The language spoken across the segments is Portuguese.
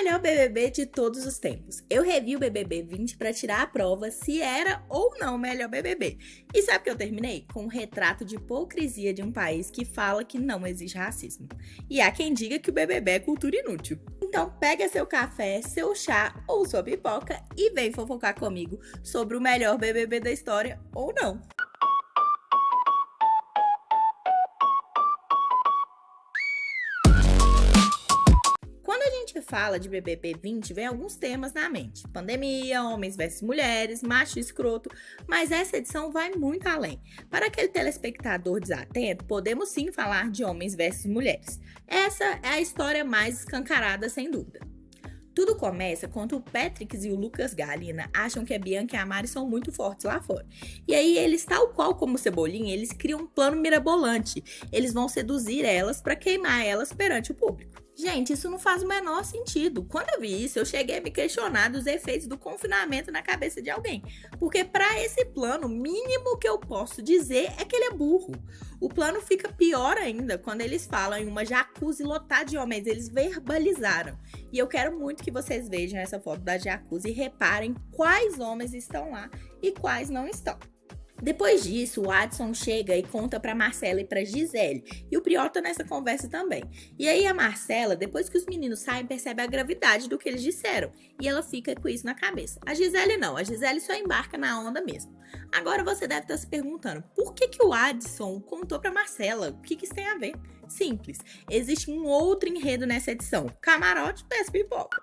melhor BBB de todos os tempos. Eu revi o BBB 20 para tirar a prova se era ou não o melhor BBB. E sabe o que eu terminei? Com um retrato de hipocrisia de um país que fala que não existe racismo. E há quem diga que o BBB é cultura inútil. Então pega seu café, seu chá ou sua pipoca e vem fofocar comigo sobre o melhor BBB da história ou não. Quando a gente fala de BBB 20, vem alguns temas na mente. Pandemia, homens versus mulheres, macho escroto, mas essa edição vai muito além. Para aquele telespectador desatento, podemos sim falar de homens versus mulheres. Essa é a história mais escancarada, sem dúvida. Tudo começa quando o Patrick e o Lucas Galina acham que a Bianca e a Mari são muito fortes lá fora. E aí eles, tal qual como Cebolinha, eles criam um plano mirabolante. Eles vão seduzir elas para queimar elas perante o público. Gente, isso não faz o menor sentido. Quando eu vi isso, eu cheguei a me questionar dos efeitos do confinamento na cabeça de alguém. Porque para esse plano, o mínimo que eu posso dizer é que ele é burro. O plano fica pior ainda quando eles falam em uma jacuzzi lotada de homens. Eles verbalizaram. E eu quero muito que vocês vejam essa foto da jacuzzi e reparem quais homens estão lá e quais não estão. Depois disso, o Adson chega e conta pra Marcela e pra Gisele. E o Prior tá nessa conversa também. E aí a Marcela, depois que os meninos saem, percebe a gravidade do que eles disseram. E ela fica com isso na cabeça. A Gisele não, a Gisele só embarca na onda mesmo. Agora você deve estar se perguntando, por que o Adson contou pra Marcela? O que isso tem a ver? Simples, existe um outro enredo nessa edição. Camarote versus pipoca.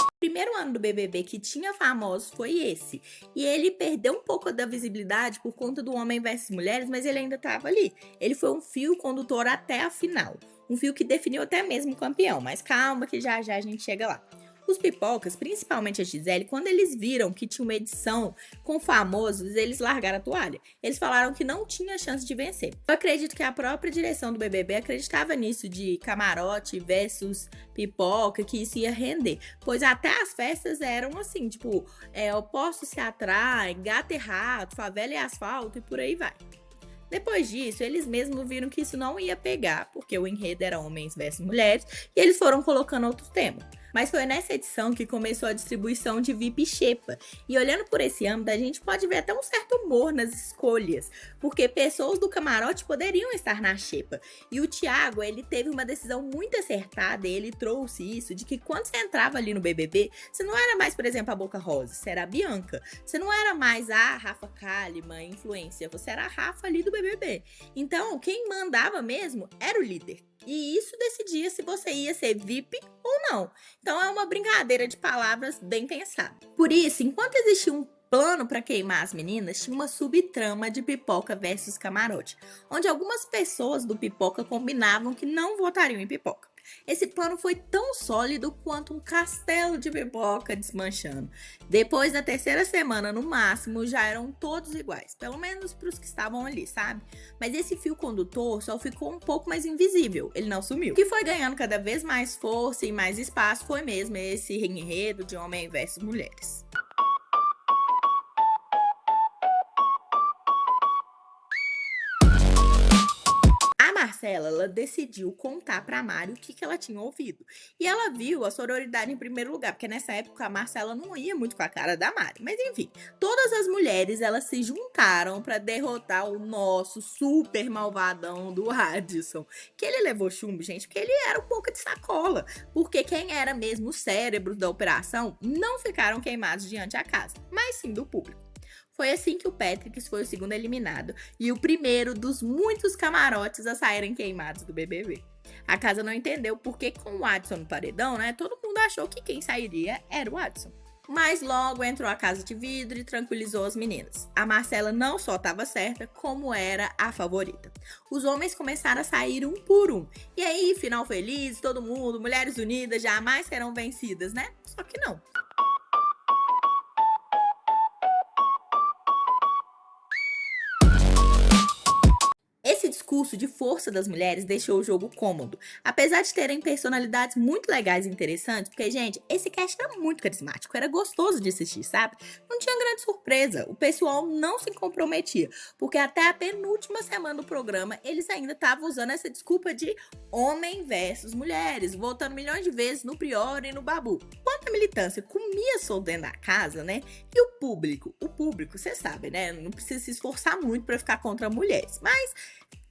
O primeiro ano do BBB que tinha famosos foi esse. E ele perdeu um pouco da visibilidade por conta do Homem versus Mulheres, mas ele ainda estava ali. Ele foi um fio condutor até a final. Um fio que definiu até mesmo o campeão. Mas calma que já já a gente chega lá. Os pipocas, principalmente a Gisele, quando eles viram que tinha uma edição com famosos, eles largaram a toalha. Eles falaram que não tinha chance de vencer. Eu acredito que a própria direção do BBB acreditava nisso de camarote versus pipoca, que isso ia render. Pois até as festas eram assim, tipo, opostos se atraem, gato e rato, favela e asfalto e por aí vai. Depois disso, eles mesmos viram que isso não ia pegar, porque o enredo era homens versus mulheres, e eles foram colocando outro tema. Mas foi nessa edição que começou a distribuição de VIP e Xepa. E olhando por esse âmbito, a gente pode ver até um certo humor nas escolhas, porque pessoas do camarote poderiam estar na Xepa. E o Thiago, ele teve uma decisão muito acertada, e ele trouxe isso, de que quando você entrava ali no BBB, você não era mais, por exemplo, a Boca Rosa, você era a Bianca. Você não era mais a Rafa Kalimann, influência, você era a Rafa ali do BBB. Então, quem mandava mesmo era o líder. E isso decidia se você ia ser VIP ou não. Então é uma brincadeira de palavras bem pensada. Por isso, enquanto existia um plano para queimar as meninas, tinha uma subtrama de pipoca versus camarote, onde algumas pessoas do pipoca combinavam que não votariam em pipoca. Esse plano foi tão sólido quanto um castelo de pipoca desmanchando. Depois da terceira semana, no máximo, já eram todos iguais. Pelo menos para os que estavam ali, sabe? Mas esse fio condutor só ficou um pouco mais invisível. Ele não sumiu. O que foi ganhando cada vez mais força e mais espaço foi mesmo esse enredo de homem versus mulheres. Marcela, ela decidiu contar pra Mari o que ela tinha ouvido. E ela viu a sororidade em primeiro lugar, porque nessa época a Marcela não ia muito com a cara da Mari. Mas enfim, todas as mulheres, elas se juntaram pra derrotar o nosso super malvadão do Adson. Que ele levou chumbo, gente, porque ele era um pouco de sacola. Porque quem era mesmo o cérebro da operação não ficaram queimados diante da casa, mas sim do público. Foi assim que o Patrick foi o segundo eliminado e o primeiro dos muitos camarotes a saírem queimados do BBB. A casa não entendeu porque com o Adson no paredão, né, todo mundo achou que quem sairia era o Adson. Mas logo entrou a Casa de Vidro e tranquilizou as meninas. A Marcela não só estava certa, como era a favorita. Os homens começaram a sair um por um. E aí, final feliz, todo mundo, mulheres unidas jamais serão vencidas, né? Só que não. Esse discurso impulso de força das mulheres deixou o jogo cômodo, apesar de terem personalidades muito legais e interessantes, porque, gente, esse cast era muito carismático, era gostoso de assistir, sabe? Não tinha grande surpresa, o pessoal não se comprometia, porque até a penúltima semana do programa eles ainda estavam usando essa desculpa de homem versus mulheres, voltando milhões de vezes no Prior e no Babu. Quanto a militância comia solto dentro da casa, né? E o público, você sabe, né? Não precisa se esforçar muito para ficar contra mulheres, mas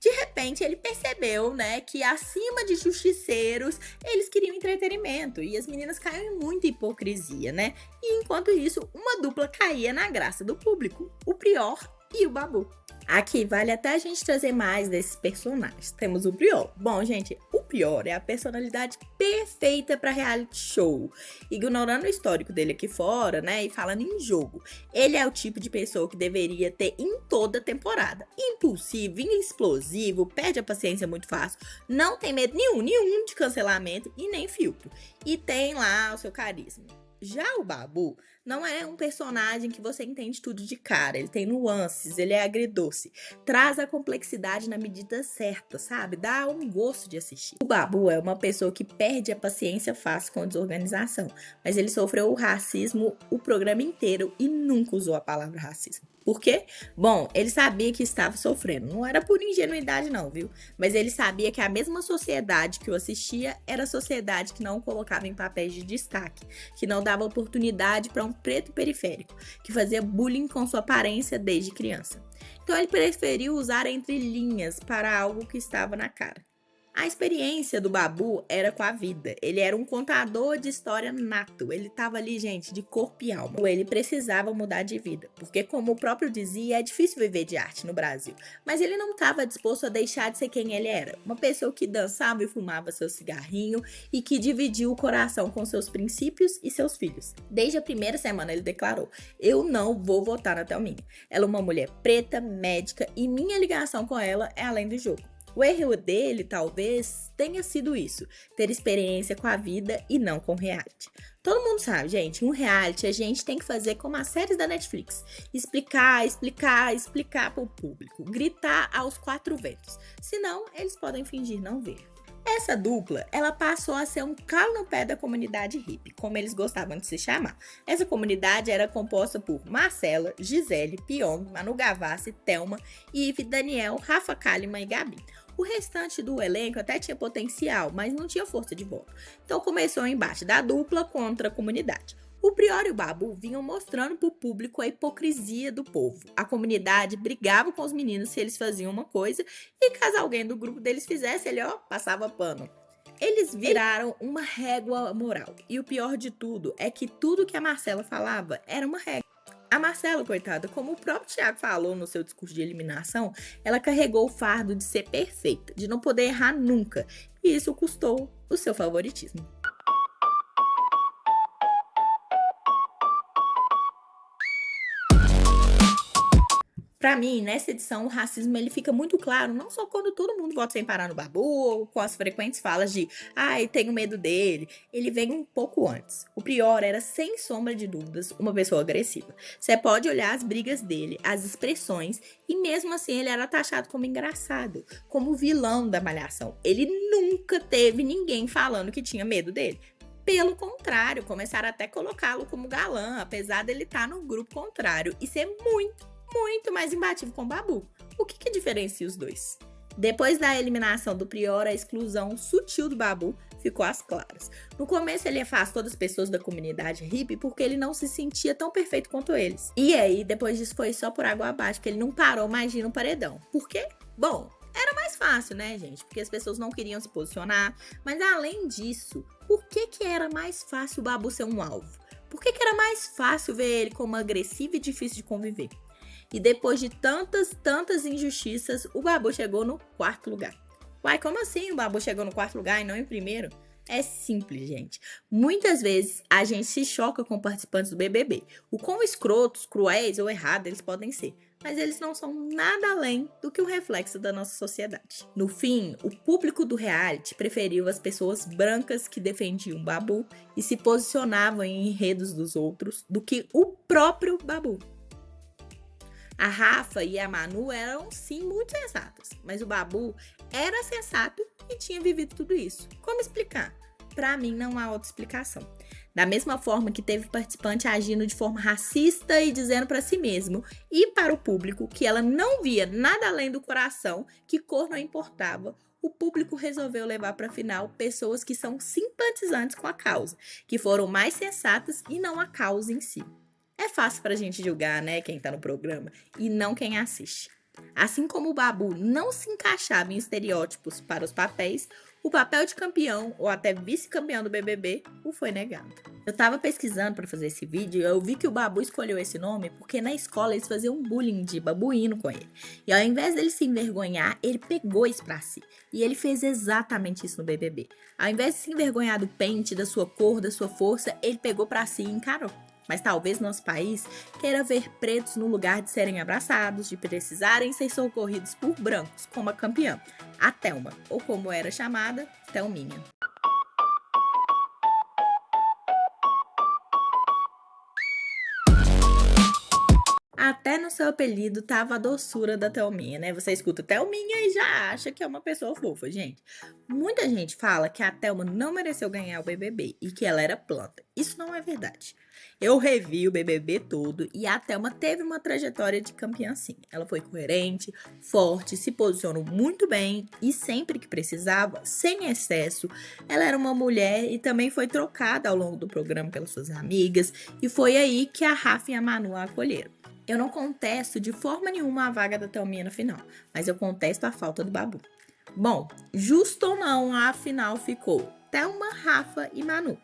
de repente ele percebeu, né, que acima de justiceiros, eles queriam entretenimento e as meninas caíam em muita hipocrisia, né? E enquanto isso, uma dupla caía na graça do público, o Prior e o Babu. Aqui vale até a gente trazer mais desses personagens. Temos o Prior. Bom, gente, o Prior é a personalidade perfeita para reality show. Ignorando o histórico dele aqui fora, né, e falando em jogo, ele é o tipo de pessoa que deveria ter em toda temporada. Impulsivo, explosivo, perde a paciência muito fácil, não tem medo nenhum de cancelamento e nem filtro. E tem lá o seu carisma. Já o Babu não é um personagem que você entende tudo de cara, ele tem nuances, ele é agridoce, traz a complexidade na medida certa, sabe? Dá um gosto de assistir. O Babu é uma pessoa que perde a paciência fácil com a desorganização, mas ele sofreu o racismo o programa inteiro e nunca usou a palavra racismo. Por quê? Bom, ele sabia que estava sofrendo. Não era por ingenuidade não, viu? Mas ele sabia que a mesma sociedade que o assistia era a sociedade que não o colocava em papéis de destaque, que não dava oportunidade para um preto periférico, que fazia bullying com sua aparência desde criança. Então ele preferiu usar entrelinhas para algo que estava na cara. A experiência do Babu era com a vida. Ele era um contador de história nato. Ele estava ali, gente, de corpo e alma. Ele precisava mudar de vida, porque, como o próprio dizia, é difícil viver de arte no Brasil. Mas ele não estava disposto a deixar de ser quem ele era. Uma pessoa que dançava e fumava seu cigarrinho e que dividiu o coração com seus princípios e seus filhos. Desde a primeira semana ele declarou: eu não vou votar na Thelminha. Ela é uma mulher preta, médica e minha ligação com ela é além do jogo. O erro dele, talvez, tenha sido isso, ter experiência com a vida e não com reality. Todo mundo sabe, gente, um reality a gente tem que fazer como as séries da Netflix. Explicar pro público, gritar aos quatro ventos. Senão, eles podem fingir não ver. Essa dupla, ela passou a ser um calo no pé da comunidade hippie, como eles gostavam de se chamar. Essa comunidade era composta por Marcela, Gisele, Pyong, Manu Gavassi, Thelma, Ive, Daniel, Rafa Kalimann e Gabi. O restante do elenco até tinha potencial, mas não tinha força de voto. Então começou o embate da dupla contra a comunidade. O Prior e o Babu vinham mostrando para o público a hipocrisia do povo. A comunidade brigava com os meninos se eles faziam uma coisa e caso alguém do grupo deles fizesse, ele passava pano. Eles viraram uma régua moral. E o pior de tudo é que tudo que a Marcela falava era uma regra. A Marcela, coitada, como o próprio Thiago falou no seu discurso de eliminação, ela carregou o fardo de ser perfeita, de não poder errar nunca. E isso custou o seu favoritismo. Pra mim, nessa edição, o racismo ele fica muito claro, não só quando todo mundo vota sem parar no Babu, ou com as frequentes falas de ai, tenho medo dele. Ele vem um pouco antes. O Prior era, sem sombra de dúvidas, uma pessoa agressiva. Você pode olhar as brigas dele, as expressões, e mesmo assim ele era taxado como engraçado, como vilão da Malhação. Ele nunca teve ninguém falando que tinha medo dele. Pelo contrário, começaram até a colocá-lo como galã, apesar dele estar no grupo contrário e ser muito mais imbatível com o Babu. O que diferencia os dois? Depois da eliminação do Prior, a exclusão sutil do Babu ficou às claras. No começo ele afastou das pessoas da comunidade hippie porque ele não se sentia tão perfeito quanto eles. E aí, depois disso foi só por água abaixo, que ele não parou mais de ir no paredão. Por quê? Bom, era mais fácil, né, gente? Porque as pessoas não queriam se posicionar. Mas além disso, por que era mais fácil o Babu ser um alvo? Por que era mais fácil ver ele como agressivo e difícil de conviver? E depois de tantas injustiças, o Babu chegou no quarto lugar. Uai, como assim o Babu chegou no quarto lugar e não em primeiro? É simples, gente. Muitas vezes a gente se choca com participantes do BBB. O quão escrotos, cruéis ou errados eles podem ser. Mas eles não são nada além do que um reflexo da nossa sociedade. No fim, o público do reality preferiu as pessoas brancas que defendiam o Babu e se posicionavam em enredos dos outros do que o próprio Babu. A Rafa e a Manu eram sim muito sensatas, mas o Babu era sensato e tinha vivido tudo isso. Como explicar? Pra mim não há outra explicação. Da mesma forma que teve participante agindo de forma racista e dizendo pra si mesmo e para o público que ela não via nada além do coração, que cor não importava, o público resolveu levar pra final pessoas que são simpatizantes com a causa, que foram mais sensatas e não a causa em si. É fácil pra gente julgar, né, quem tá no programa e não quem assiste. Assim como o Babu não se encaixava em estereótipos para os papéis, o papel de campeão ou até vice-campeão do BBB o foi negado. Eu tava pesquisando para fazer esse vídeo e eu vi que o Babu escolheu esse nome porque na escola eles faziam bullying de babuíno com ele. E ao invés dele se envergonhar, ele pegou isso pra si. E ele fez exatamente isso no BBB. Ao invés de se envergonhar do pente, da sua cor, da sua força, ele pegou pra si e encarou. Mas talvez nosso país queira ver pretos no lugar de serem abraçados, de precisarem ser socorridos por brancos, como a campeã, a Thelma, ou como era chamada, Thelminha. Até no seu apelido tava a doçura da Thelminha, né? Você escuta Thelminha e já acha que é uma pessoa fofa, gente. Muita gente fala que a Thelma não mereceu ganhar o BBB e que ela era planta. Isso não é verdade. Eu revi o BBB todo e a Thelma teve uma trajetória de campeã sim. Ela foi coerente, forte, se posicionou muito bem e sempre que precisava, sem excesso. Ela era uma mulher e também foi trocada ao longo do programa pelas suas amigas e foi aí que a Rafa e a Manu a acolheram. Eu não contesto de forma nenhuma a vaga da Thelminha na final, mas eu contesto a falta do Babu. Bom, justo ou não, a final ficou Thelma, Rafa e Manu.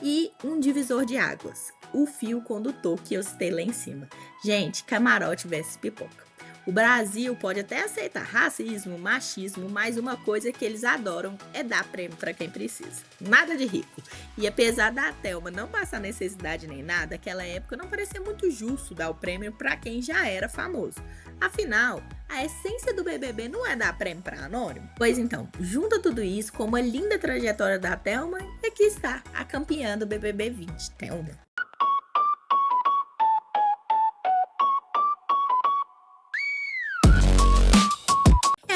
E um divisor de águas, o fio condutor que eu citei lá em cima. Gente, camarote versus pipoca. O Brasil pode até aceitar racismo, machismo, mas uma coisa que eles adoram é dar prêmio para quem precisa. Nada de rico. E apesar da Thelma não passar necessidade nem nada, naquela época não parecia muito justo dar o prêmio para quem já era famoso. Afinal, a essência do BBB não é dar prêmio para anônimo? Pois então, junta tudo isso com uma linda trajetória da Thelma e aqui está a campeã do BBB 20, Thelma.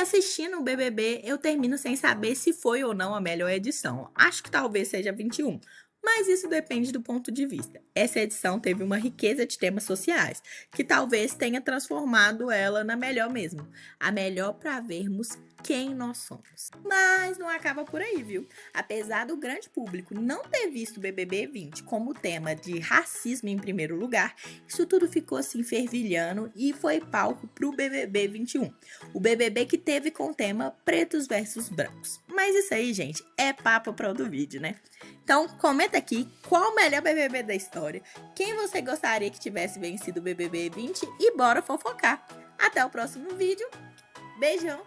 Assistindo o BBB, eu termino sem saber se foi ou não a melhor edição. Acho que talvez seja 21, mas isso depende do ponto de vista. Essa edição teve uma riqueza de temas sociais, que talvez tenha transformado ela na melhor mesmo. A melhor para vermos quem nós somos. Mas não acaba por aí, viu? Apesar do grande público não ter visto o BBB 20 como tema de racismo em primeiro lugar, isso tudo ficou assim fervilhando e foi palco pro BBB 21. O BBB que teve com o tema pretos versus brancos. Mas isso aí, gente, é papo para outro vídeo, né? Então, comenta aqui qual o melhor BBB da história, quem você gostaria que tivesse vencido o BBB 20 e bora fofocar. Até o próximo vídeo. Beijão!